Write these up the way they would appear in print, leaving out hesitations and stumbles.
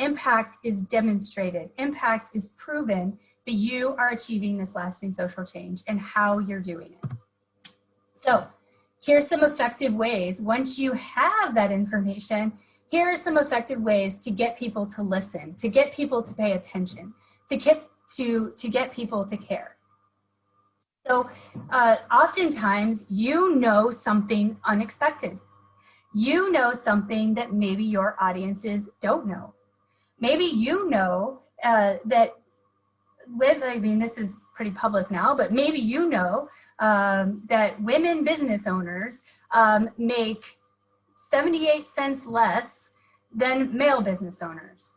impact is demonstrated. Impact is proven that you are achieving this lasting social change and how you're doing it. So here's some effective ways. Once you have that information, here are some effective ways to get people to listen, to get people to pay attention, to get people to care. So oftentimes you know something unexpected. You know something that maybe your audiences don't know. Maybe you know that, I mean, this is pretty public now, but maybe you know that women business owners make 78 cents less than male business owners.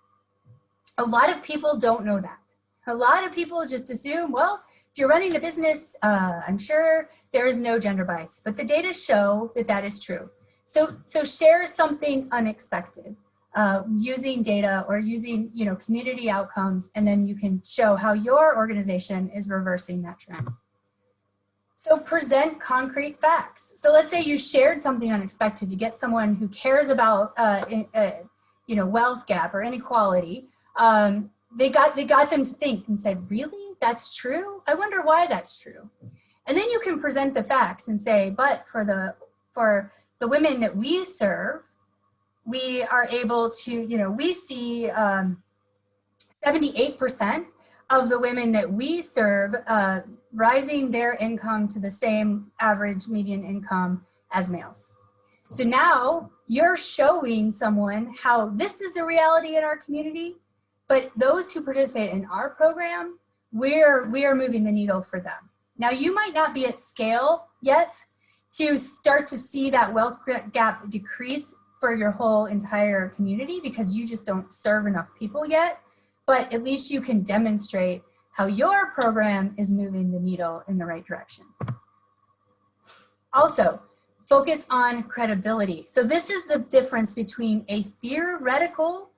A lot of people don't know that. A lot of people just assume, well, if you're running a business, I'm sure there is no gender bias, but the data show that that is true. So share something unexpected using data or using, you know, community outcomes, and then you can show how your organization is reversing that trend. So present concrete facts. So let's say you shared something unexpected to get someone who cares about, you know, wealth gap or inequality. They got them to think and said, really, that's true? I wonder why that's true. And then you can present the facts and say, but for the women that we serve, we are able to, you know, we see 78% of the women that we serve rising their income to the same average median income as males. So now you're showing someone how this is a reality in our community, but those who participate in our program, we are moving the needle for them. Now you might not be at scale yet to start to see that wealth gap decrease for your whole entire community because you just don't serve enough people yet, but at least you can demonstrate how your program is moving the needle in the right direction. Also, focus on credibility. So this is the difference between a theoretical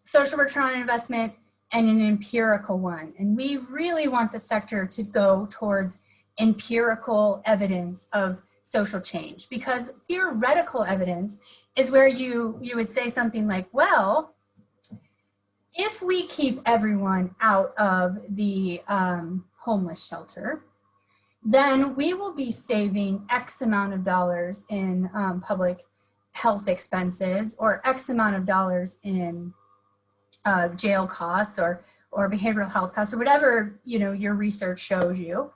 social return on investment and an empirical one. And we really want the sector to go towards empirical evidence of social change, because theoretical evidence is where you would say something like, well, if we keep everyone out of the homeless shelter, then we will be saving X amount of dollars in public health expenses, or X amount of dollars in jail costs or behavioral health costs, or whatever, you know, your research shows you.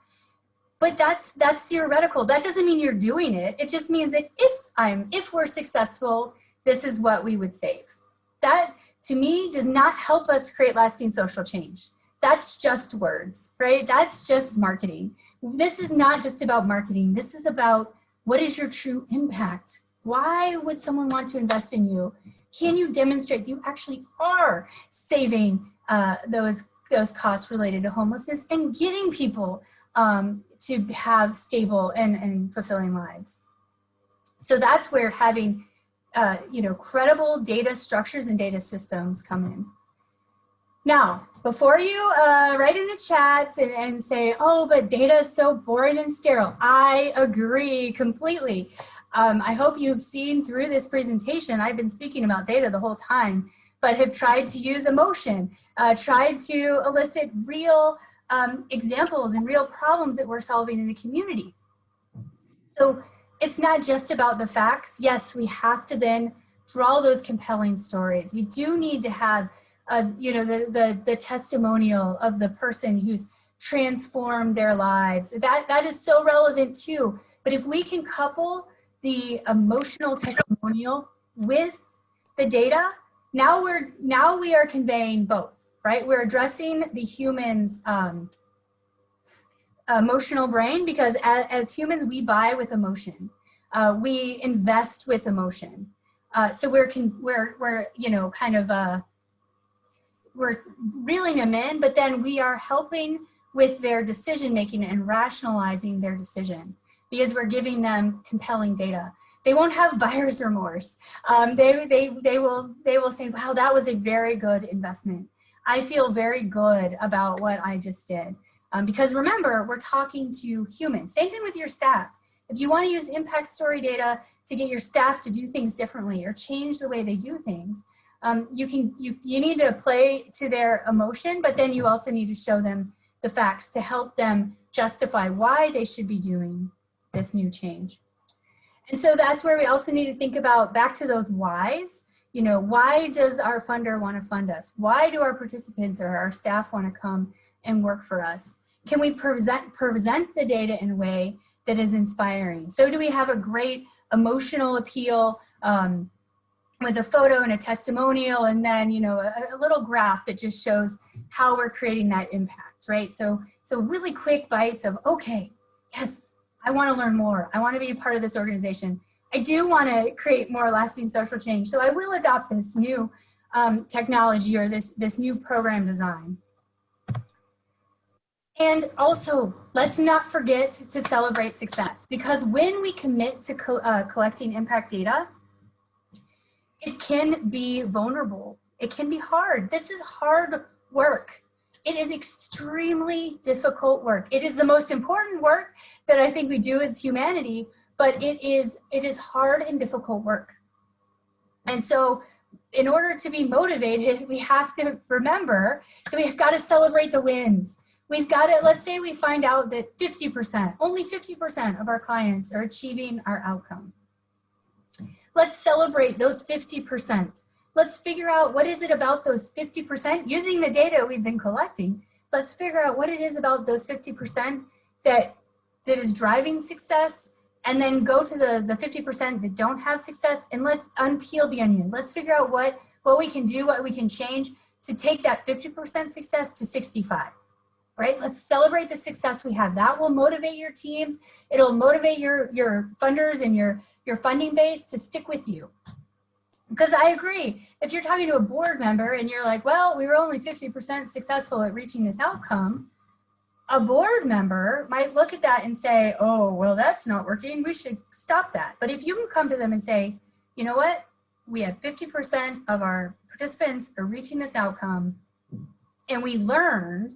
But that's theoretical. That doesn't mean you're doing it. It just means that if we're successful, this is what we would save. That, to me, does not help us create lasting social change. That's just words, right? That's just marketing. This is not just about marketing. This is about what is your true impact? Why would someone want to invest in you? Can you demonstrate you actually are saving those costs related to homelessness and getting people to have stable and fulfilling lives? So that's where having you know, credible data structures and data systems come in. Now, before you write in the chats and say, oh, but data is so boring and sterile, I agree completely. I hope you've seen through this presentation, I've been speaking about data the whole time, but have tried to use emotion, tried to elicit real examples and real problems that we're solving in the community. So it's not just about the facts. Yes, we have to then draw those compelling stories. We do need to have, you know, the testimonial of the person who's transformed their lives. That is so relevant too. But if we can couple the emotional testimonial with the data, now we are conveying both, right? We're addressing the human's emotional brain, because as humans, we buy with emotion. We invest with emotion. So we're you know, kind of, we're reeling them in, but then we are helping with their decision making and rationalizing their decision, because we're giving them compelling data. They won't have buyer's remorse. They will say, wow, that was a very good investment. I feel very good about what I just did. Because remember, we're talking to humans. Same thing with your staff. If you want to use impact story data to get your staff to do things differently or change the way they do things, You need to play to their emotion, but then you also need to show them the facts to help them justify why they should be doing this new change. And so that's where we also need to think about back to those whys. You know, why does our funder want to fund us? Why do our participants or our staff want to come and work for us? Can we present the data in a way that is inspiring? So do we have a great emotional appeal with a photo and a testimonial, and then, you know, a little graph that just shows how we're creating that impact, right? So really quick bites of, okay, yes, I want to learn more. I want to be a part of this organization. I do want to create more lasting social change. So I will adopt this new technology or this new program design. And also, let's not forget to celebrate success, because when we commit to collecting impact data, it can be vulnerable. It can be hard. This is hard work. It is extremely difficult work. It is the most important work that I think we do as humanity, but it is hard and difficult work. And so in order to be motivated, we have to remember that we've got to celebrate the wins. We've got to, let's say we find out that 50%, only 50% of our clients are achieving our outcome. Let's celebrate those 50%. Let's figure out what is it about those 50% using the data we've been collecting. Let's figure out what it is about those 50% that is driving success, and then go to the 50% that don't have success, and let's unpeel the onion. Let's figure out what we can do, what we can change to take that 50% success to 65. Right? Let's celebrate the success we have. That will motivate your teams. It'll motivate your funders and your funding base to stick with you. Because I agree, if you're talking to a board member and you're like, well, we were only 50% successful at reaching this outcome, a board member might look at that and say, oh, well, that's not working. We should stop that. But if you can come to them and say, you know what? We have 50% of our participants are reaching this outcome, and we learned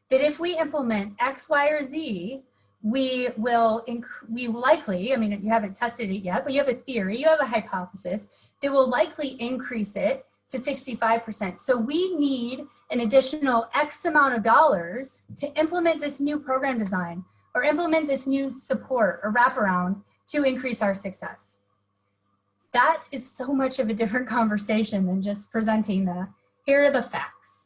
that if we implement X, Y, or Z, we likely, I mean, you haven't tested it yet, but you have a theory, you have a hypothesis that will likely increase it to 65%. So we need an additional X amount of dollars to implement this new program design or implement this new support or wraparound to increase our success. That is so much of a different conversation than just presenting here are the facts.